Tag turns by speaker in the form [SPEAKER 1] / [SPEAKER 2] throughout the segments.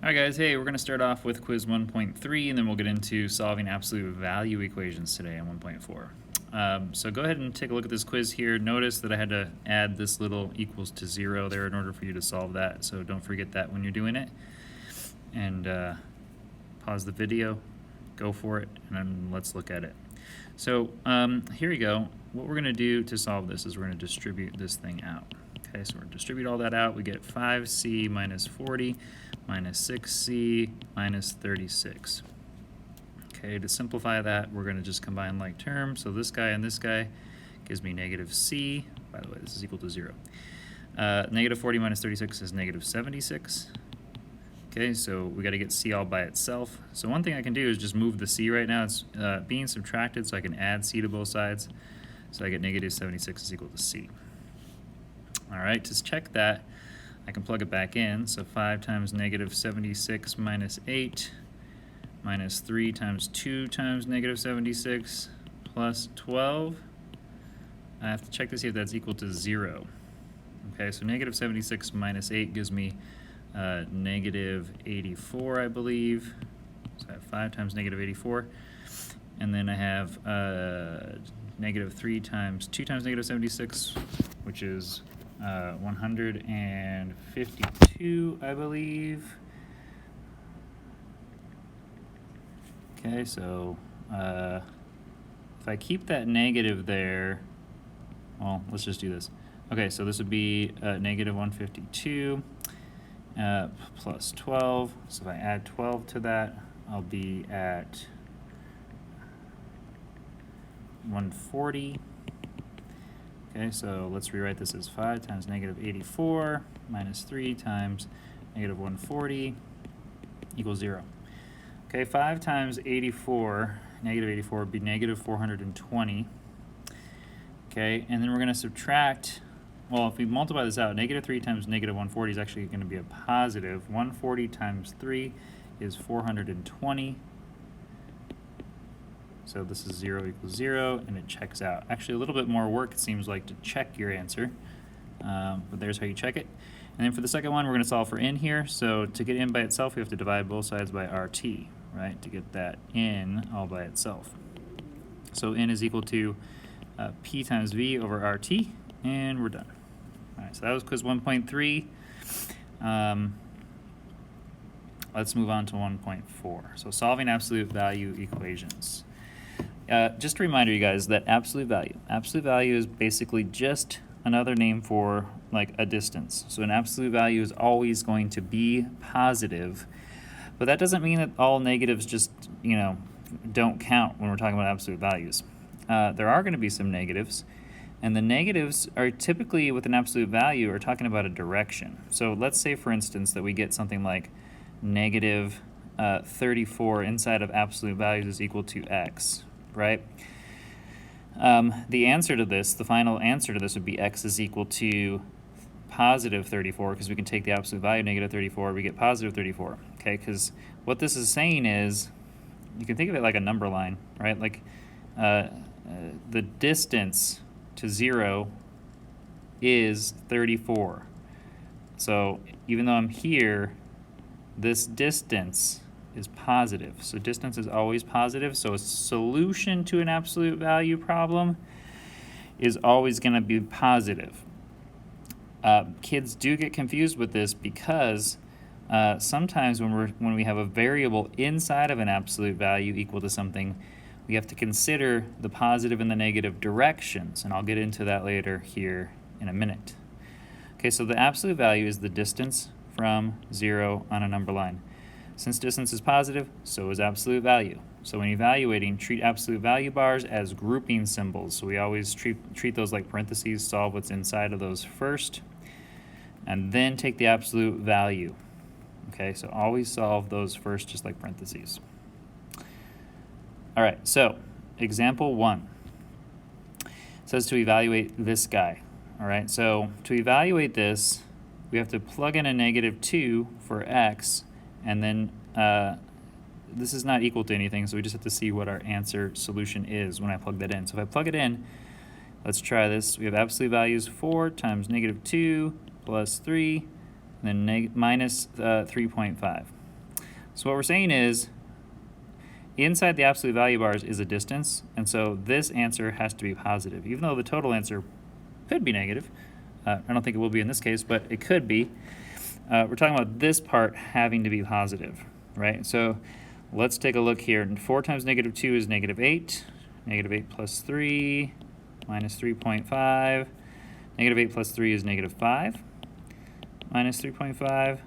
[SPEAKER 1] Alright guys, hey, we're going to start off with quiz 1.3 and then we'll get into solving absolute value equations today on 1.4. So go ahead and take a look at this quiz here. Notice that I had to add this little equals to 0 there in order for you to solve that, so don't forget that when you're doing it. And pause the video, go for it, and then let's look at it. So here we go. What we're going to do to solve this is we're going to distribute this thing out. Okay, so we're going to distribute all that out. We get 5c minus 40 minus 6c minus 36. Okay, to simplify that, we're going to just combine like terms. So this guy and this guy gives me negative c. By the way, this is equal to 0. Negative 40 minus 36 is negative 76. Okay, so we got to get c all by itself. So one thing I can do is just move the c right now. It's being subtracted, so I can add c to both sides. So I get negative 76 is equal to c. All right, to check that, I can plug it back in. So 5 times negative 76 minus 8 minus 3 times 2 times negative 76 plus 12. I have to check to see if that's equal to 0. Okay, so negative 76 minus 8 gives me negative 84, I believe. So I have 5 times negative 84. And then I have negative 3 times 2 times negative 76, which is 152, I believe. Okay, so if I keep that negative there, well, let's just do this. Okay, so this would be negative 152 plus 12. So if I add 12 to that, I'll be at 140. Okay, so let's rewrite this as 5 times negative 84 minus 3 times negative 140 equals 0. Okay, 5 times 84, negative 84, would be negative 420. Okay, and then we're going to subtract, well, if we multiply this out, negative 3 times negative 140 is actually going to be a positive. 140 times 3 is 420. So this is 0 equals 0, and it checks out. Actually, a little bit more work, it seems like, to check your answer. But there's how you check it. And then for the second one, we're going to solve for n here. So to get n by itself, we have to divide both sides by RT, right, to get that n all by itself. So n is equal to P times V over RT, and we're done. All right, so that was quiz 1.3. Let's move on to 1.4. So solving absolute value equations. Just a reminder, you guys, that absolute value is basically just another name for like a distance. So an absolute value is always going to be positive, but that doesn't mean that all negatives just, don't count when we're talking about absolute values. There are going to be some negatives, and the negatives are typically with an absolute value are talking about a direction. So let's say, for instance, that we get something like negative 34 inside of absolute values is equal to x. Right? The answer to this, the final answer to this would be x is equal to positive 34, because we can take the absolute value, negative 34, we get positive 34. Okay, because what this is saying is, you can think of it like a number line, right? Like the distance to 0 is 34. So even though I'm here, this distance is positive. So distance is always positive. So a solution to an absolute value problem is always going to be positive. Kids do get confused with this because sometimes when we have a variable inside of an absolute value equal to something, we have to consider the positive and the negative directions, and I'll get into that later here in a minute. Okay, so the absolute value is the distance from 0 on a number line. Since distance is positive, so is absolute value. So when evaluating, treat absolute value bars as grouping symbols. So we always treat those like parentheses, solve what's inside of those first, and then take the absolute value. Okay, so always solve those first, just like parentheses. All right, so example 1 says to evaluate this guy. All right, so to evaluate this, we have to plug in a negative 2 for x, and then this is not equal to anything, so we just have to see what our answer solution is when I plug that in. So if I plug it in, let's try this. We have absolute values 4 times negative 2 plus 3, and then minus 3.5. So what we're saying is, inside the absolute value bars is a distance, and so this answer has to be positive, even though the total answer could be negative. I don't think it will be in this case, but it could be. We're talking about this part having to be positive, right? So let's take a look here. 4 times negative 2 is negative 8. Negative 8 plus 3 minus 3.5. Negative 8 plus 3 is negative 5 minus 3.5.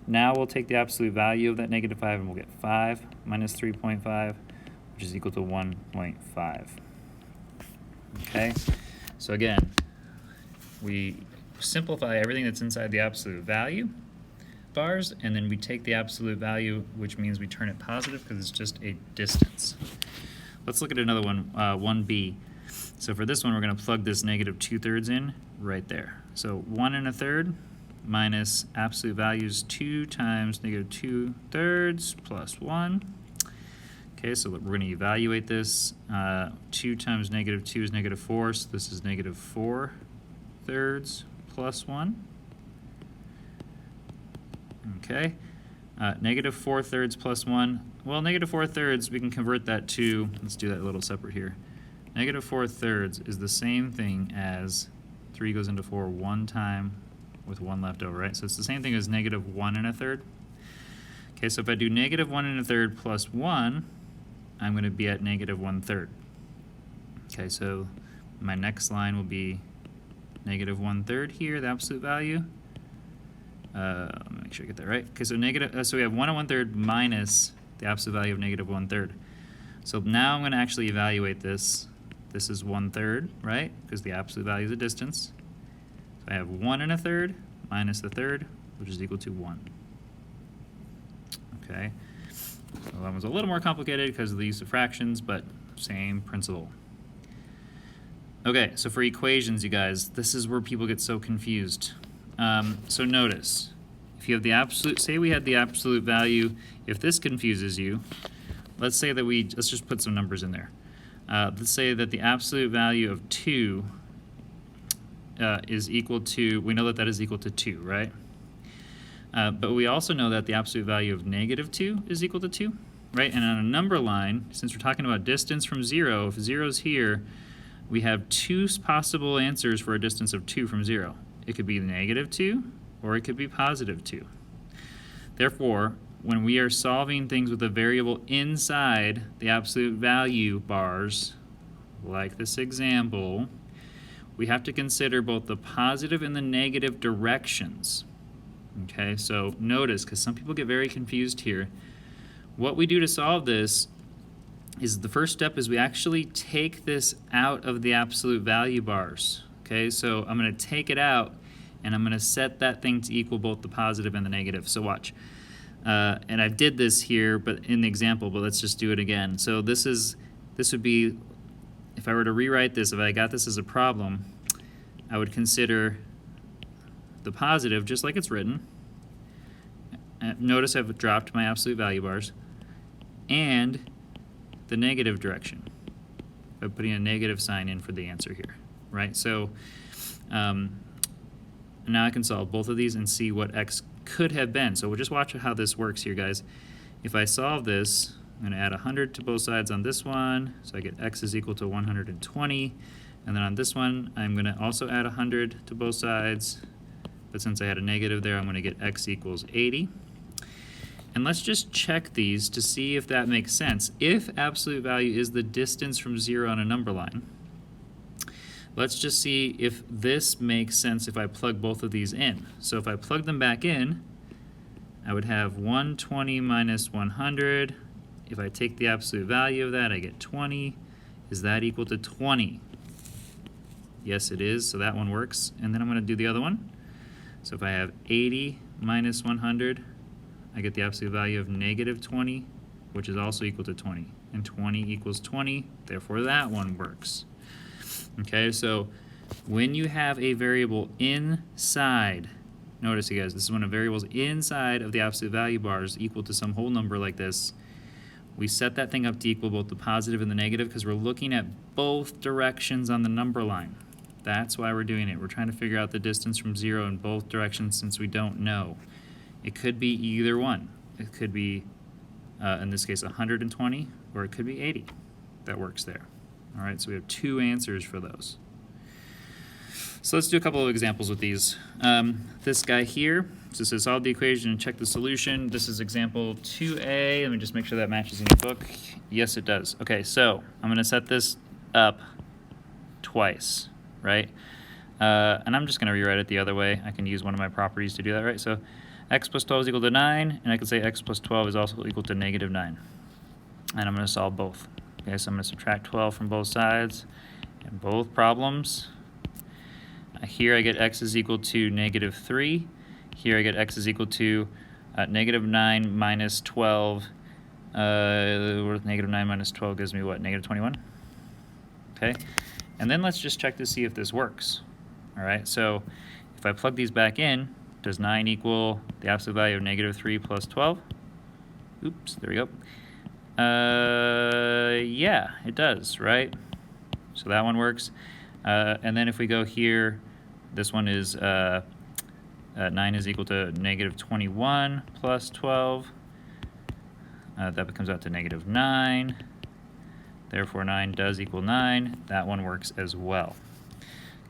[SPEAKER 1] Now we'll take the absolute value of that negative 5 and we'll get 5 minus 3.5, which is equal to 1.5. Okay, so again, we simplify everything that's inside the absolute value bars, and then we take the absolute value, which means we turn it positive because it's just a distance. Let's look at another one, 1b. So for this one, we're going to plug this negative 2/3 in right there. So 1 1/3 minus absolute value is 2 times negative 2/3 plus 1. Okay, so we're going to evaluate this. 2 times negative 2 is negative 4, so this is negative 4/3 plus 1. Okay, negative 4/3 plus 1. Well, negative 4/3, we can convert that to, let's do that a little separate here. Negative 4/3 is the same thing as 3 goes into 4 one time with 1 left over, right? So it's the same thing as negative 1 1/3. Okay, so if I do negative 1 1/3 plus 1, I'm going to be at negative 1/3. Okay, so my next line will be negative 1/3 here, the absolute value. Let me make sure I get that right. Okay, so negative, so we have 1 1/3 minus the absolute value of negative 1/3. So now I'm going to actually evaluate this. This is 1/3, right? Because the absolute value is a distance. So I have 1 1/3 minus the third, which is equal to 1. Okay, so that one's a little more complicated because of the use of fractions, but same principle. Okay, so for equations, you guys, this is where people get so confused. So notice, if you have the absolute, say we had the absolute value, if this confuses you, let's say that let's just put some numbers in there. Let's say that the absolute value of 2 is equal to, we know that that is equal to 2, right? But we also know that the absolute value of negative 2 is equal to 2, right? And on a number line, since we're talking about distance from 0, if 0 is here, we have 2 possible answers for a distance of 2 from 0. It could be negative 2, or it could be positive 2. Therefore, when we are solving things with a variable inside the absolute value bars, like this example, we have to consider both the positive and the negative directions. Okay, so notice, because some people get very confused here, what we do to solve this is the first step is we actually take this out of the absolute value bars. Okay, so I'm going to take it out and I'm going to set that thing to equal both the positive and the negative. So watch. And I did this here but in the example, but let's just do it again. So this would be, if I were to rewrite this, if I got this as a problem, I would consider the positive just like it's written. Notice I've dropped my absolute value bars, and the negative direction by putting a negative sign in for the answer here, right? So now I can solve both of these and see what x could have been. So we'll just watch how this works here, guys. If I solve this, I'm going to add 100 to both sides on this one, so I get x is equal to 120. And then on this one, I'm going to also add 100 to both sides, but since I had a negative there, I'm going to get x equals 80. And let's just check these to see if that makes sense. If absolute value is the distance from 0 on a number line, let's just see if this makes sense if I plug both of these in. So if I plug them back in, I would have 120 minus 100. If I take the absolute value of that, I get 20. Is that equal to 20? Yes, it is, so that one works. And then I'm going to do the other one. So if I have 80 minus 100, I get the absolute value of negative 20, which is also equal to 20. And 20 equals 20, therefore that one works. Okay, so when you have a variable inside, notice you guys, this is when a variable is inside of the absolute value bars equal to some whole number like this, we set that thing up to equal both the positive and the negative because we're looking at both directions on the number line. That's why we're doing it. We're trying to figure out the distance from 0 in both directions since we don't know. It could be either one. It could be in this case 120, or it could be 80 that works there. All right, so we have two answers for those. So let's do a couple of examples with these. This guy here, so it says solve the equation and check the solution. This is example 2A. Let me just make sure that matches in your book. Yes, it does. Okay, so I'm going to set this up twice, right? And I'm just going to rewrite it the other way. I can use one of my properties to do that, right? So x plus 12 is equal to 9, and I can say x plus 12 is also equal to negative 9. And I'm going to solve both. Okay, so I'm going to subtract 12 from both sides. In both problems, here I get x is equal to negative 3. Here I get x is equal to negative 9 minus 12. Negative 9 minus 12 gives me what? Negative 21? Okay, and then let's just check to see if this works. All right, so if I plug these back in, does 9 equal the absolute value of negative 3 plus 12? Oops, there we go. Yeah, it does, right? So that one works. And then if we go here, this one is 9 is equal to negative 21 plus 12. That comes out to negative 9. Therefore, 9 does equal 9. That one works as well.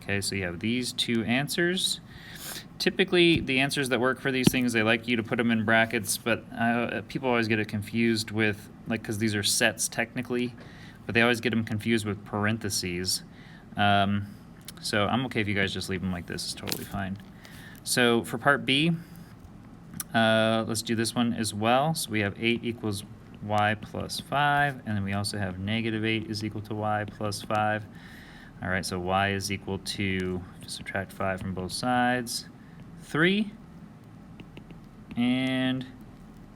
[SPEAKER 1] Okay, so you have these two answers. Typically, the answers that work for these things, they like you to put them in brackets, but people always get it confused with, like, because these are sets technically, but they always get them confused with parentheses. So I'm okay if you guys just leave them like this. It's totally fine. So for part B, let's do this one as well. So we have 8 equals y plus 5, and then we also have negative 8 is equal to y plus 5. All right, so y is equal to, subtract 5 from both sides, 3, and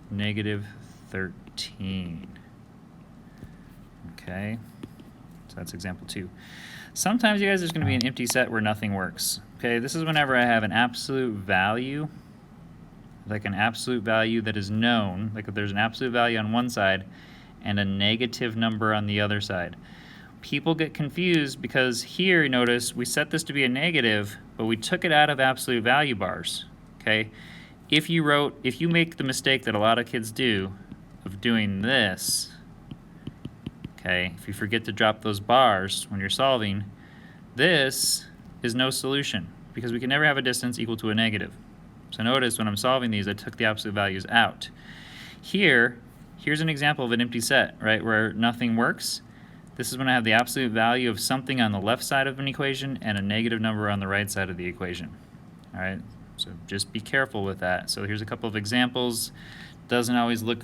[SPEAKER 1] negative 13. Okay, so that's example 2. Sometimes, you guys, there's going to be an empty set where nothing works. Okay, this is whenever I have an absolute value, like an absolute value that is known, like if there's an absolute value on one side and a negative number on the other side. People get confused because here, notice, we set this to be a negative, but we took it out of absolute value bars, okay? If you make the mistake that a lot of kids do of doing this, okay, if you forget to drop those bars when you're solving, this is no solution because we can never have a distance equal to a negative. So notice when I'm solving these, I took the absolute values out. Here's an example of an empty set, right, where nothing works. This is when I have the absolute value of something on the left side of an equation and a negative number on the right side of the equation. All right, so just be careful with that. So here's a couple of examples. Doesn't always look,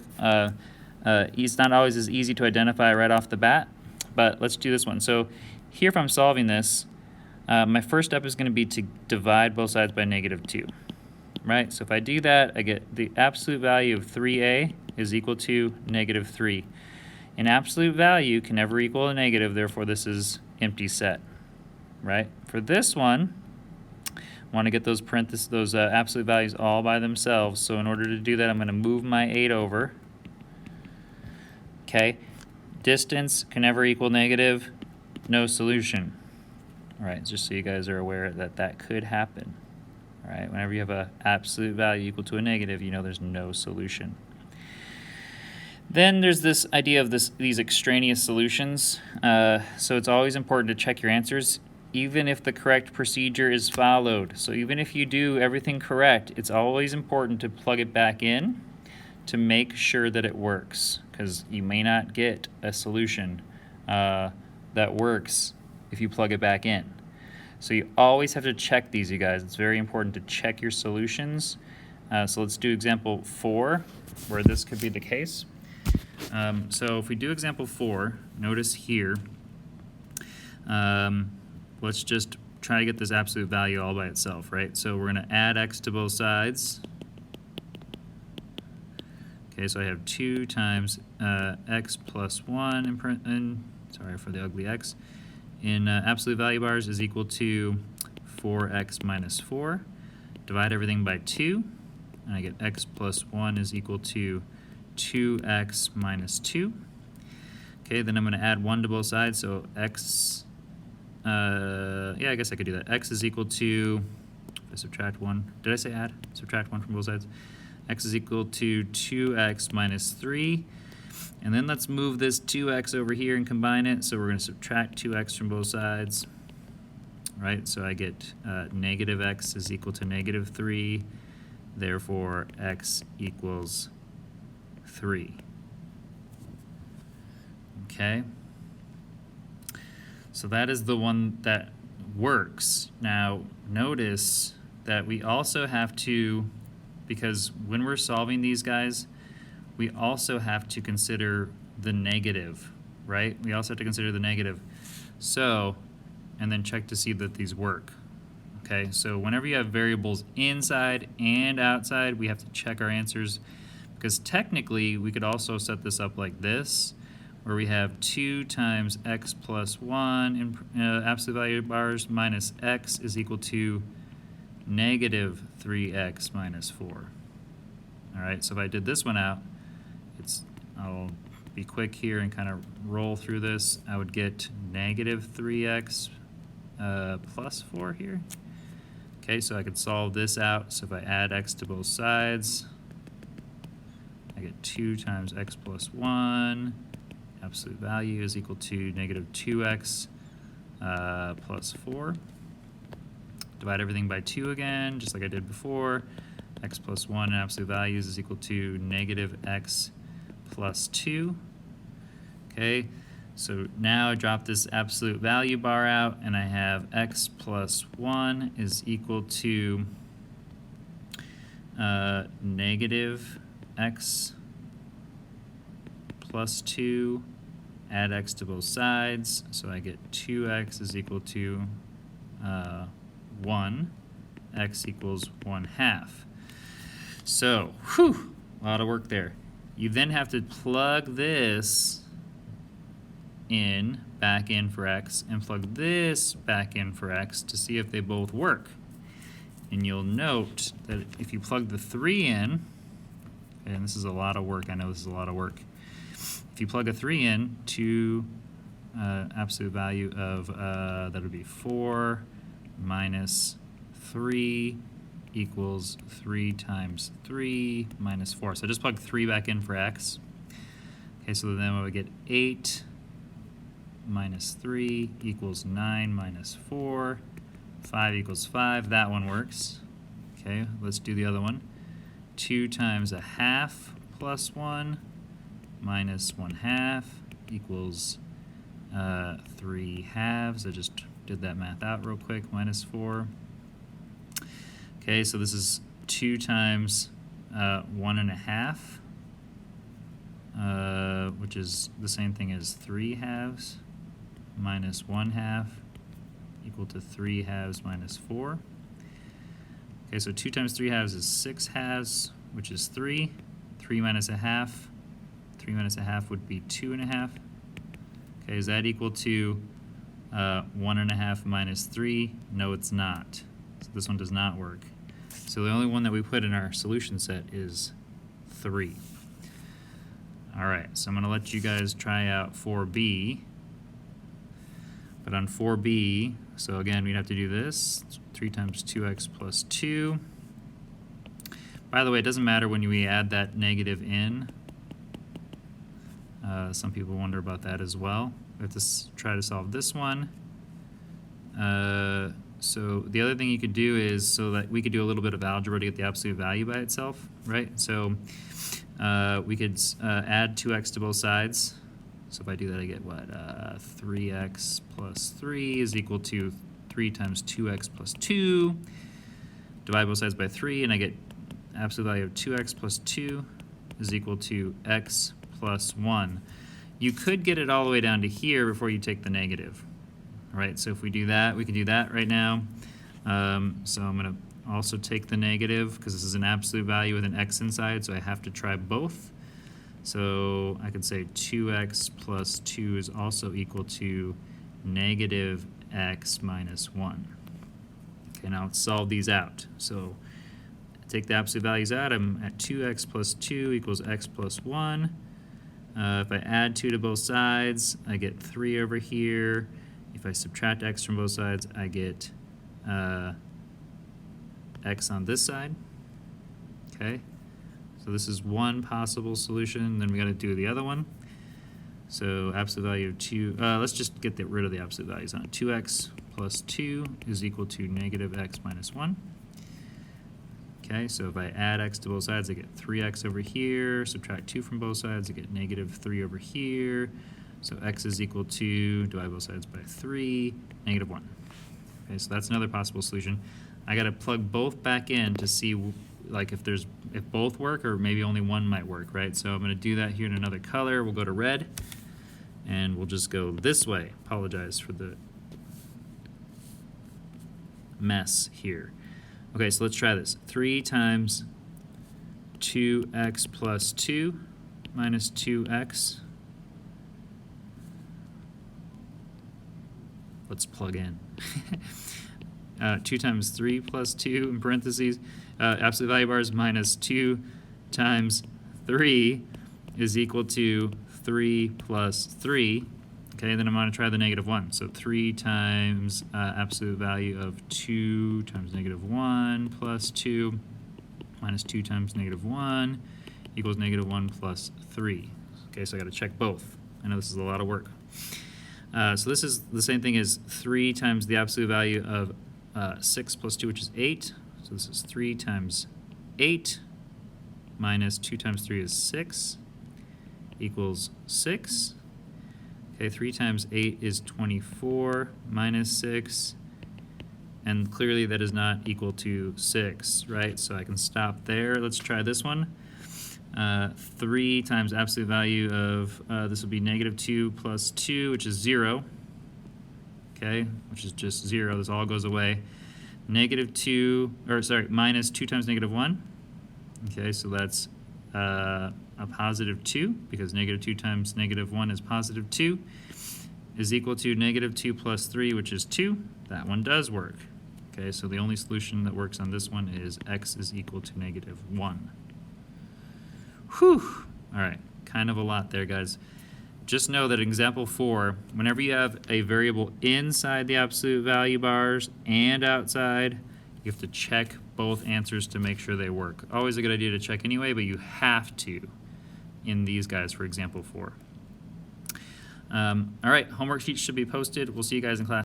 [SPEAKER 1] it's not always as easy to identify right off the bat, but let's do this one. So here, if I'm solving this, my first step is going to be to divide both sides by negative 2. Right, so if I do that, I get the absolute value of 3a is equal to negative 3. An absolute value can never equal a negative, therefore this is empty set, right? For this one, I want to get those absolute values all by themselves. So in order to do that, I'm going to move my 8 over. Okay, distance can never equal negative, no solution. All right, just so you guys are aware that that could happen. All right, whenever you have an absolute value equal to a negative, you know there's no solution. Then there's this idea of these extraneous solutions. So it's always important to check your answers, even if the correct procedure is followed. So even if you do everything correct, it's always important to plug it back in to make sure that it works, because you may not get a solution that works if you plug it back in. So you always have to check these, you guys. It's very important to check your solutions. So let's do example 4, where this could be the case. So if we do example 4, notice here, let's just try to get this absolute value all by itself, right? So we're going to add x to both sides. Okay, so I have 2 times x plus 1, sorry for the ugly x, in absolute value bars is equal to 4x minus 4. Divide everything by 2, and I get x plus 1 is equal to 2x minus 2. Okay, then I'm going to add 1 to both sides, so x, yeah, I guess I could do that. X is equal to, if I subtract 1, did I say add? Subtract 1 from both sides. X is equal to 2x minus 3. And then let's move this 2x over here and combine it. So we're going to subtract 2x from both sides. Right, so I get negative x is equal to negative 3. Therefore, x equals 3. Okay? So that is the one that works. Now, notice that we also have to, because when we're solving these guys, we also have to consider the negative, right? We also have to consider the negative. So, and then check to see that these work. Okay, so whenever you have variables inside and outside, we have to check our answers, because technically we could also set this up like this, where we have 2 times x plus 1 in absolute value bars minus x is equal to negative 3x minus 4. All right, so if I did this one out, I'll be quick here and kind of roll through this. I would get negative 3x plus 4 here. Okay, so I could solve this out. So if I add x to both sides, I get 2 times x plus 1. Absolute value is equal to negative 2x plus 4. Divide everything by 2 again, just like I did before. X plus 1 in absolute values is equal to negative x plus 2. Okay, so now I drop this absolute value bar out, and I have x plus 1 is equal to negative x plus 2. Add x to both sides, so I get 2x is equal to 1. X equals 1/2. So, whew, a lot of work there. You then have to plug this back in for x, and plug this back in for x to see if they both work. And you'll note that if you plug the 3 in, and this is a lot of work, I know this is a lot of work. If you plug a 3 in to absolute value of, that would be 4 minus 3 equals 3 times 3 minus 4. So just plug 3 back in for x. Okay, so then we would get 8 minus 3 equals 9 minus 4. 5 equals 5. That one works. Okay, let's do the other one. 2 times 1/2 plus 1 minus 1/2 equals 3/2. I just did that math out real quick. Minus 4. Okay, so this is 2 times 1.5, which is the same thing as 3/2 minus 1/2 equal to 3/2 minus 4. Okay, so 2 times 3/2 is 6/2, which is 3. 3 minus 1/2. 3 minus 1/2 would be 2.5. Okay, is that equal to 1.5 minus 3? No, it's not. So this one does not work. So the only one that we put in our solution set is 3. All right, so I'm going to let you guys try out 4b. But on 4b, so again, we'd have to do this. 3 times 2x plus 2. By the way, it doesn't matter when we add that negative in. Some people wonder about that as well. We have to try to solve this one. So the other thing you could do is, so that we could do a little bit of algebra to get the absolute value by itself, right? So we could add 2x to both sides. So if I do that, I get what? 3x plus 3 is equal to 3 times 2x plus 2. Divide both sides by 3, and I get absolute value of 2x plus 2 is equal to x plus 1. You could get it all the way down to here before you take the negative. All right, so if we do that, we can do that right now. So I'm going to also take the negative, because this is an absolute value with an x inside, so I have to try both. So I could say 2x plus 2 is also equal to negative x minus 1. Okay, now let's solve these out. So take the absolute values out. I'm at 2x plus 2 equals x plus 1. If I add 2 to both sides, I get 3 over here. If I subtract x from both sides, I get x on this side. Okay, so this is one possible solution. Then we got to do the other one. So absolute value of 2, let's just get rid of the absolute values on it. 2x plus 2 is equal to negative x minus 1. Okay, so if I add x to both sides, I get 3x over here. Subtract 2 from both sides, I get negative 3 over here. So x is equal to, divide both sides by 3, negative 1. Okay, so that's another possible solution. I got to plug both back in to see like if both work or maybe only one might work, right? So I'm going to do that here in another color. We'll go to red, and we'll just go this way. Apologize for the mess here. Okay, so let's try this. 3 times 2x plus 2 minus 2x. Let's plug in. 2 times 3 plus 2 in parentheses. Absolute value bars minus 2 times 3 is equal to 3 plus 3. Okay, then I'm going to try the negative 1. So 3 times absolute value of 2 times negative 1 plus 2 minus 2 times negative 1 equals negative 1 plus 3. Okay, so I got to check both. I know this is a lot of work. So this is the same thing as 3 times the absolute value of 6 plus 2, which is 8. So this is 3 times 8 minus 2 times 3 is 6 equals 6. Okay, 3 times 8 is 24 minus 6. And clearly that is not equal to 6, right? So I can stop there. Let's try this one. 3 times absolute value of, this would be negative 2 plus 2, which is 0. Okay, which is just 0. This all goes away. Negative 2, or sorry, minus 2 times negative 1. Okay, so that's a positive 2, because negative 2 times negative 1 is positive 2, is equal to negative 2 plus 3, which is 2. That one does work. Okay, so the only solution that works on this one is x is equal to negative 1. Whew! All right, kind of a lot there, guys. Just know that in example 4, whenever you have a variable inside the absolute value bars and outside, you have to check both answers to make sure they work. Always a good idea to check anyway, but you have to in these guys for example 4. All right, homework sheets should be posted. We'll see you guys in class.